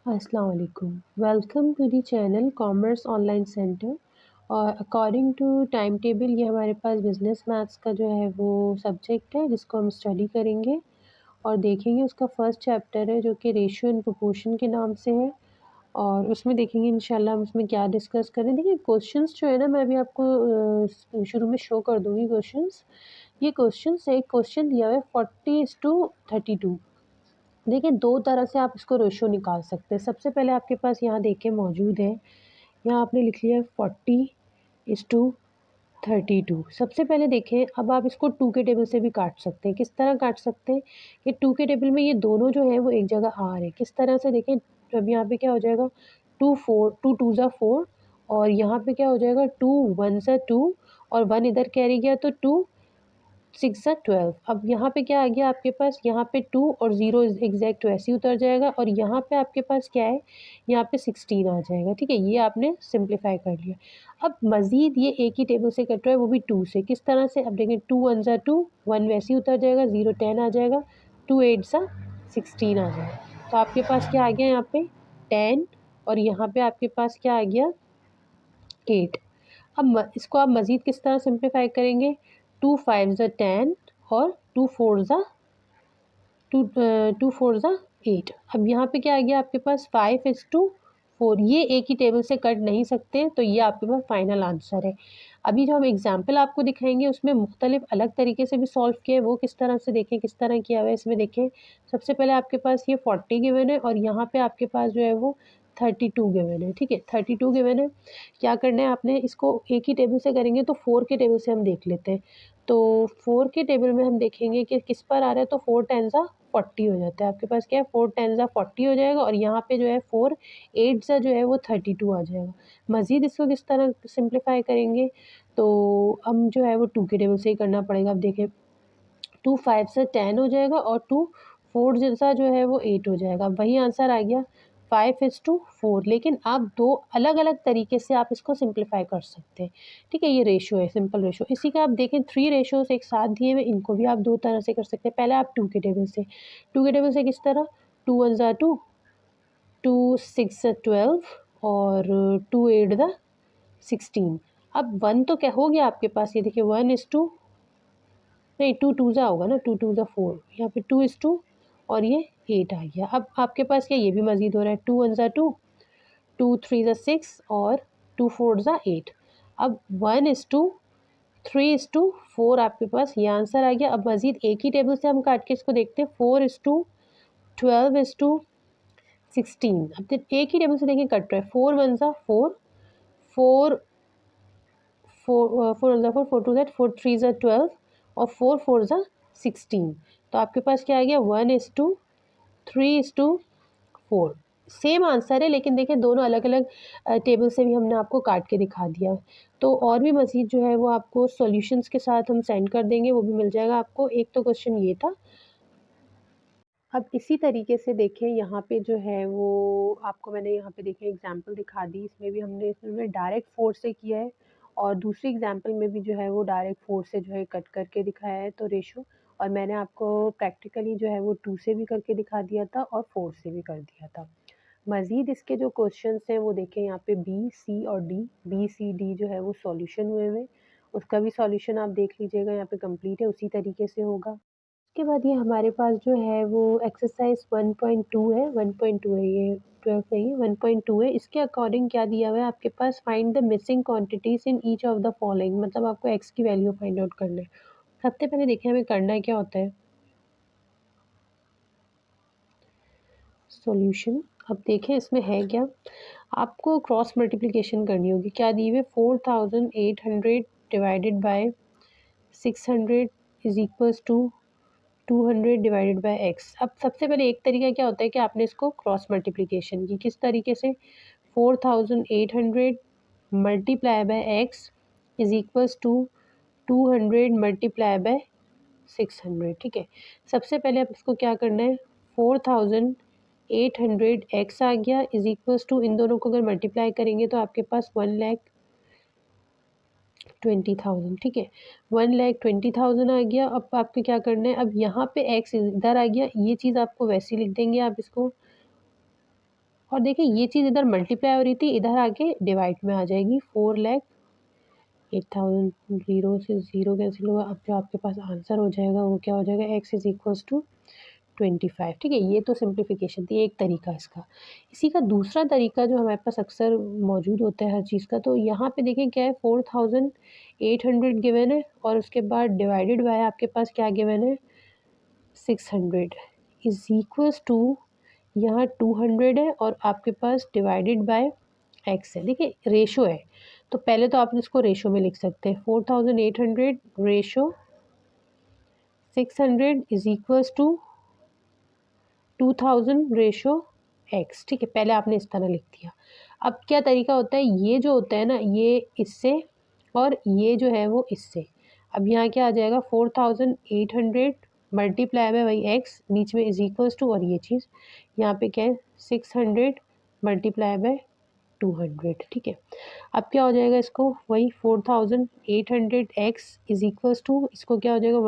अस्सलाम वालेकुम। Welcome to the channel commerce online centre. और अकॉर्डिंग टू टाइम टेबल ये हमारे पास बिज़नेस मैथ्स का जो है वो सब्जेक्ट है जिसको हम स्टडी करेंगे और देखेंगे। उसका फर्स्ट चैप्टर है जो कि रेशियो एंड प्रोपोर्शन के नाम से है और उसमें देखेंगे इंशाल्लाह हम उसमें क्या डिस्कस करें। देखिए क्वेश्चंस जो है ना, मैं अभी आपको शुरू में शो कर दूँगी क्वेश्चंस। ये क्वेश्चंस है, एक क्वेश्चन दिया हुआ है 40:32। देखिए 2 तरह से आप इसको रेशियो निकाल सकते हैं। सबसे पहले आपके पास यहाँ देखिए मौजूद है, यहाँ आपने लिख लिया है 40:32। सबसे पहले देखें, अब आप इसको 2 के टेबल से भी काट सकते हैं। किस तरह काट सकते हैं कि 2 के टेबल में ये दोनों जो हैं वो एक जगह आ रहे हैं। किस तरह से देखें, अब यहाँ पे क्या हो जाएगा 2 2 ज़ा 4 और यहाँ पे क्या हो जाएगा 2 1 ज़ा 2 और 1 इधर कैरी गया तो 2 6 ज़ा 12। अब यहाँ पे क्या आ गया आपके पास, यहाँ पे 2 और 0 एग्जैक्ट वैसे ही उतर जाएगा और यहाँ पे आपके पास क्या है, यहाँ पे 16 आ जाएगा। ठीक है, ये आपने सिंप्लीफाई कर लिया। अब मज़ीद ये एक ही टेबल से कट रहा है, वो भी 2 से। किस तरह से, अब देखें 2 1 ज़ा 2, 1 वैसे ही उतर जाएगा, 0 10 आ जाएगा, 2 8 ज़ा 16 आ जाएगा। तो आपके पास क्या आ गया यहाँ पे 10 और यहाँ पे आपके पास क्या आ गया 8। अब इसको आप मज़ीद किस तरह सिंप्लीफाई करेंगे, 2 5 ज़ा 10 और 2 4 ज़ा 8। अब यहाँ पे क्या आ गया आपके पास 5:4। ये एक ही टेबल से कट नहीं सकते, तो ये आपके पास फाइनल आंसर है। अभी जो हम एग्जाम्पल आपको दिखाएंगे उसमें मुख्तलिफ अलग तरीके से भी सॉल्व किया है, वो किस तरह से देखें, किस तरह किया हुआ है इसमें देखें। सबसे पहले आपके पास ये 40 गिवन है और यहाँ पे आपके पास जो है वो 32 गिवन है। ठीक है, 32 गिवन है। क्या करना है आपने, इसको एक ही टेबल से करेंगे तो 4 के टेबल से हम देख लेते हैं। तो 4 के टेबल में हम देखेंगे कि किस पर आ रहा है, तो 4 10 ज़ा 40 हो जाता है। आपके पास क्या है 4 10 ज़ा 40 हो जाएगा और यहाँ पे जो है 4 8 ज़ा जो है वो 32 आ जाएगा। मज़ीद इसको किस तरह सिंप्लीफाई करेंगे, तो हम जो है वो 2 के टेबल से ही करना पड़ेगा। अब देखें 2 5 से 10 हो जाएगा और 2 4 जैसा जो है वो 8 हो जाएगा। वही आंसर आ गया 5:4। लेकिन आप दो अलग अलग तरीके से आप इसको सिंप्लीफाई कर सकते हैं। ठीक है, ये रेशियो है, सिंपल रेशियो। इसी का आप देखें 3 रेशियोज एक साथ दिए हुए, इनको भी आप दो तरह से कर सकते हैं। पहले आप 2 के टेबल से, 2 के टेबल से किस तरह, 2 1 ज़ा 2, 2 6 ज़ा 12 और 2 8 ज़ा 16। अब 1 तो क्या हो गया आपके पास, ये देखिए 1:2, नहीं 2 2 ज़ा होगा ना, 2 2 ज़ा 4, यहाँ पे 2:2 और ये 8 आ गया। अब आपके पास क्या, ये भी मज़ीद हो रहा है, 2 1 ज़ा 2, 2 3 ज़ा 6 और 2 4 ज़ा 8। अब 1:3:4 आपके पास ये आंसर आ गया। अब मज़ीद एक ही टेबल से हम काट के इसको देखते हैं, 4:12:16। अब एक ही टेबल से देखिए कट रहा है, 4 1 ज़ा 4, 4 4 1 ज़ा 4, 4 2 ज़ा 4 3 ज़ा 12 और 4 4 ज़ा 16। तो आपके पास क्या आ गया 1:3:4। सेम आंसर है, लेकिन देखिए दोनों अलग अलग टेबल से भी हमने आपको काट के दिखा दिया। तो और भी मज़ीद जो है वो आपको सॉल्यूशंस के साथ हम सेंड कर देंगे, वो भी मिल जाएगा आपको। एक तो क्वेश्चन ये था। अब इसी तरीके से देखें, यहाँ पे जो है वो आपको मैंने यहाँ पे देखें एग्जांपल दिखा दी। इसमें भी हमने इसमें डायरेक्ट फोर्स से किया है और दूसरी एग्जांपल में भी जो है वो डायरेक्ट फोर्स से जो है कट करके दिखाया है, तो रेशो। और मैंने आपको प्रैक्टिकली जो है वो 2 से भी करके दिखा दिया था और 4 से भी कर दिया था। मज़ीद इसके जो क्वेश्चंस हैं वो देखें, यहाँ पे बी सी और डी, बी सी डी जो है वो सॉल्यूशन हुए हुए, उसका भी सॉल्यूशन आप देख लीजिएगा, यहाँ पे कंप्लीट है, उसी तरीके से होगा। उसके बाद ये हमारे पास जो है वो एक्सरसाइज 1.2 है, 1.2 है ये, 12 नहीं 1.2 है। इसके अकॉर्डिंग क्या दिया हुआ है आपके पास, find the missing quantities in each of the following. मतलब आपको एक्स की वैल्यू फाइंड आउट करना है। सबसे पहले देखिए हमें करना है क्या होता है, सॉल्यूशन। अब देखें इसमें है क्या, आपको क्रॉस मल्टीप्लिकेशन करनी होगी। क्या दी हुई है, 4800 divided by 600 is equals to 200 divided by X. अब सबसे पहले एक तरीका क्या होता है कि आपने इसको क्रॉस मल्टीप्लिकेशन की, किस तरीके से, 4800 multiply by X is equals to 200 multiply by 600। ठीक है, सबसे पहले आप इसको क्या करना है, 4800 एक्स आ गया इज इक्वल्स टू, इन दोनों को अगर मल्टीप्लाई करेंगे तो आपके पास 1,20,000। ठीक है, 1,20,000 आ गया। अब आपको क्या करना है, अब यहाँ पे एक्स इधर आ गया, ये चीज़ आपको वैसे ही लिख देंगे आप इसको और देखिए ये चीज़ इधर मल्टीप्लाई हो रही थी, इधर आके डिवाइड में आ जाएगी। 4,08,000, ज़ीरो से ज़ीरो कैंसिल होगा। अब जो आपके पास आंसर हो जाएगा वो क्या हो जाएगा, x इज़ इक्वल्स टू 25। ठीक है, ये तो सिंप्लीफिकेशन थी, एक तरीका इसका। इसी का दूसरा तरीका जो हमारे पास अक्सर मौजूद होता है हर चीज़ का, तो यहाँ पे देखें क्या है, 4,800 गिवन है और उसके बाद डिवाइडेड बाय आपके पास क्या गिवन है, 600 इज़ इक्वल्स टू, यहाँ 200 है और आपके पास डिवाइडेड बाय x है। देखिए रेशो है, तो पहले तो आप इसको रेशो में लिख सकते हैं। 4,800 ratio 600 is equals to 2000 ratio x। ठीक है, पहले आपने इस तरह लिख दिया। अब क्या तरीका होता है, ये जो होता है ना, ये इससे और ये जो है वो इससे। अब यहाँ क्या आ जाएगा, 4800 मल्टीप्लाई बाय वही x, बीच में इज इक्वल्स टू, और ये चीज़ यहाँ पे क्या है, 600 मल्टीप्लाई बाय 200। ठीक है, अब क्या हो जाएगा, इसको वही 4800 x इज इक्वल्स टू, इसको क्या हो जाएगा,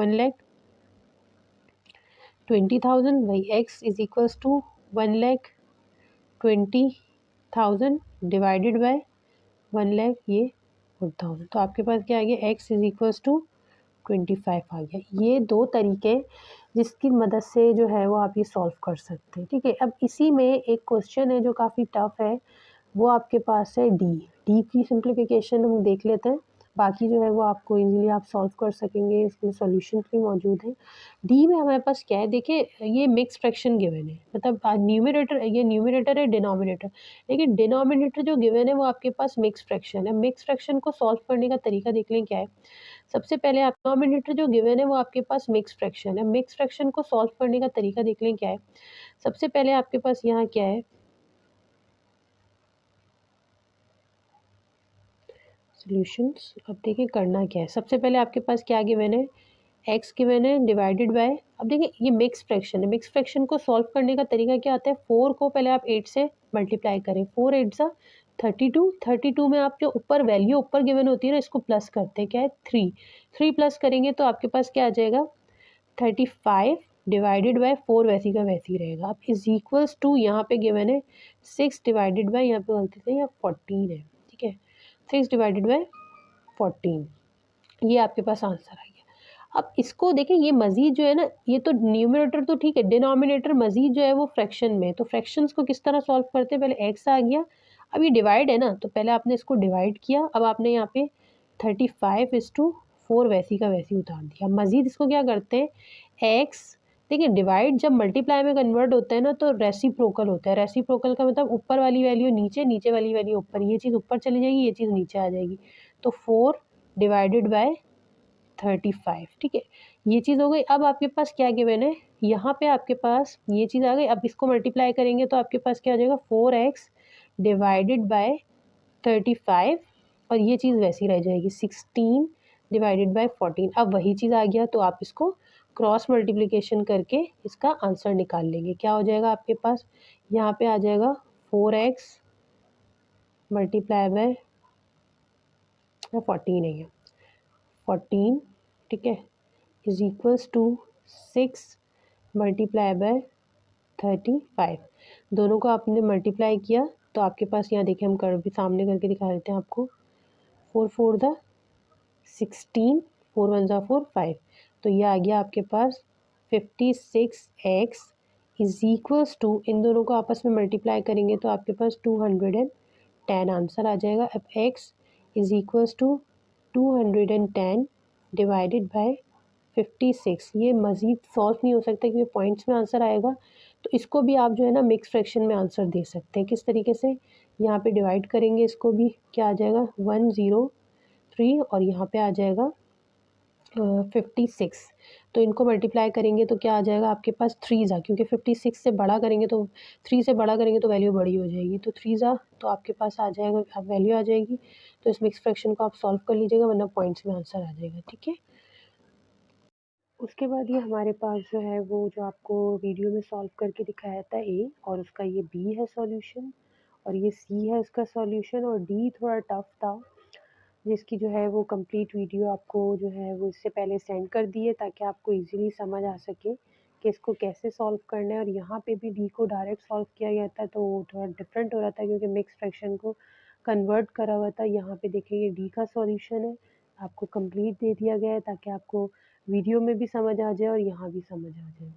1,20,000 वही x is equals to 1,20,000 divided by 1,00,000 ये 4,000। तो आपके पास क्या आ गया, x इज इक्वल्स टू 25 आ गया। ये दो तरीके जिसकी मदद से जो है वो आप ये सॉल्व कर सकते हैं। ठीक है, अब इसी में एक क्वेश्चन है जो काफ़ी टफ है, वो आपके पास है डी की सिंप्लीफिकेशन हम देख लेते हैं। बाकी जो है वो आपको इजीली आप सॉल्व कर सकेंगे, इसमें सॉल्यूशंस भी मौजूद हैं। डी में हमारे पास क्या है, देखिए ये मिक्स फ्रैक्शन गिवन है, मतलब न्यूमरेटर, ये न्यूमरेटर है, डिनोमिनेटर। लेकिन डिनोमिनेटर जो गिवन है वो आपके पास मिक्स फ्रैक्शन है। मिक्स फ्रैक्शन को सॉल्व करने का तरीका देख लें क्या है। सबसे पहले आप, डिनोमिनेटर जो गिवन है वो आपके पास मिक्स फ्रैक्शन है। मिक्स फ्रैक्शन को सॉल्व करने का तरीका देख लें क्या है। सबसे पहले आपके पास यहाँ क्या है, सॉल्यूशंस। अब देखिए करना क्या है, सबसे पहले आपके पास क्या गिवन है, x गिवन है डिवाइडेड बाय, अब देखिए ये मिक्स फ्रैक्शन है। मिक्स फ्रैक्शन को सॉल्व करने का तरीका क्या आता है, 4 को पहले आप 8 से मल्टीप्लाई करें, 4 8 सा 32, 32 में आप जो ऊपर वैल्यू ऊपर गिवन होती है ना, इसको प्लस करते हैं, क्या है 3, 3 प्लस करेंगे तो आपके पास क्या आ जाएगा, 35 डिवाइडेड बाय 4 वैसी का वैसी रहेगा। अब इज इक्वल्स टू, यहाँ पे गिवन है 6 डिवाइडेड बाय, यहाँ पे बोलते थे यहाँ 14 है। ठीक है, 6 डिवाइडेड बाय 14, ये आपके पास आंसर आ गया। अब इसको देखिए, ये मज़ीद जो है ना, ये तो न्यूमरेटर तो ठीक है, डिनोमिनेटर मज़ीद जो है वो फ्रैक्शन में, तो फ्रैक्शंस को किस तरह सॉल्व करते हैं, पहले x आ गया, अब ये डिवाइड है ना, तो पहले आपने इसको डिवाइड किया, अब आपने यहाँ पे 35:4 वैसी का वैसी उतार दिया। मज़ीद इसको क्या करते हैं, x, देखिए डिवाइड जब मल्टीप्लाई में कन्वर्ट होता है ना, तो रेसिप्रोकल होता है। रेसिप्रोकल का मतलब ऊपर वाली वैल्यू नीचे, नीचे वाली वैल्यू ऊपर, ये चीज़ ऊपर चली जाएगी, ये चीज़ नीचे आ जाएगी। तो 4 डिवाइडेड बाय 35। ठीक है, ये चीज़ हो गई। अब आपके पास क्या गिवन है, यहाँ पे आपके पास ये चीज़ आ गई। अब इसको मल्टीप्लाई करेंगे तो आपके पास क्या हो जाएगा, 4x डिवाइडेड बाय 35, और ये चीज़ वैसी रह जाएगी, 16 डिवाइडेड बाय 14। अब वही चीज़ आ गया, तो आप इसको क्रॉस मल्टीप्लिकेशन करके इसका आंसर निकाल लेंगे। क्या हो जाएगा आपके पास, यहाँ पे आ जाएगा 4x मल्टीप्लाई बाय 14 है, 14, ठीक है, is equals to 6 multiply by 35। दोनों को आपने मल्टीप्लाई किया तो आपके पास यहाँ देखिए, हम कर भी सामने करके दिखा देते हैं आपको, 4 4 द 16, 4 1 ज़ा 4 5, तो ये आ गया आपके पास 56x इज इक्वल्स टू, इन दोनों को आपस में मल्टीप्लाई करेंगे तो आपके पास 210 आंसर आ जाएगा। अब x is equals to 210 divided by 56, ये मज़ीद सॉल्व नहीं हो सकता क्योंकि पॉइंट्स में आंसर आएगा। तो इसको भी आप जो है ना मिक्स फ्रैक्शन में आंसर दे सकते हैं। किस तरीके से, यहाँ पे डिवाइड करेंगे इसको भी, क्या आ जाएगा 103, और यहाँ पे आ जाएगा 56, तो इनको मल्टीप्लाई करेंगे तो क्या आ जाएगा आपके पास 3 ज़ा, क्योंकि 56 से बड़ा करेंगे तो 3 से बड़ा करेंगे तो वैल्यू बड़ी हो जाएगी, तो 3 ज़ा तो आपके पास आ जाएगा, अब वैल्यू आ जाएगी। तो इस मिक्स फ्रैक्शन को आप सॉल्व कर लीजिएगा, वरना पॉइंट्स में आंसर आ जाएगा। ठीक है, उसके बाद ये हमारे पास जो है वो जो आपको वीडियो में सॉल्व करके दिखाया था ए, और उसका ये बी है सॉल्यूशन, और ये सी है इसका सॉल्यूशन, और डी थोड़ा टफ था, जिसकी जो है वो कंप्लीट वीडियो आपको जो है वो इससे पहले सेंड कर दी है ताकि आपको इजीली समझ आ सके कि इसको कैसे सॉल्व करना है। और यहाँ पे भी डी को डायरेक्ट सॉल्व किया गया था तो थोड़ा डिफरेंट हो रहा था क्योंकि मिक्स फ्रैक्शन को कन्वर्ट करा हुआ था। यहाँ पे देखिए ये डी का सॉल्यूशन है, आपको कंप्लीट दे दिया गया है ताकि आपको वीडियो में भी समझ आ जाए और यहाँ भी समझ आ जाए।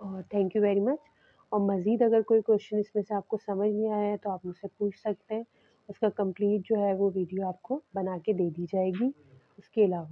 और थैंक यू वेरी मच। और मज़ीद अगर कोई क्वेश्चन इसमें से आपको समझ नहीं आया है तो आप मुझसे पूछ सकते हैं, उसका कंप्लीट जो है वो वीडियो आपको बना के दे दी जाएगी। उसके अलावा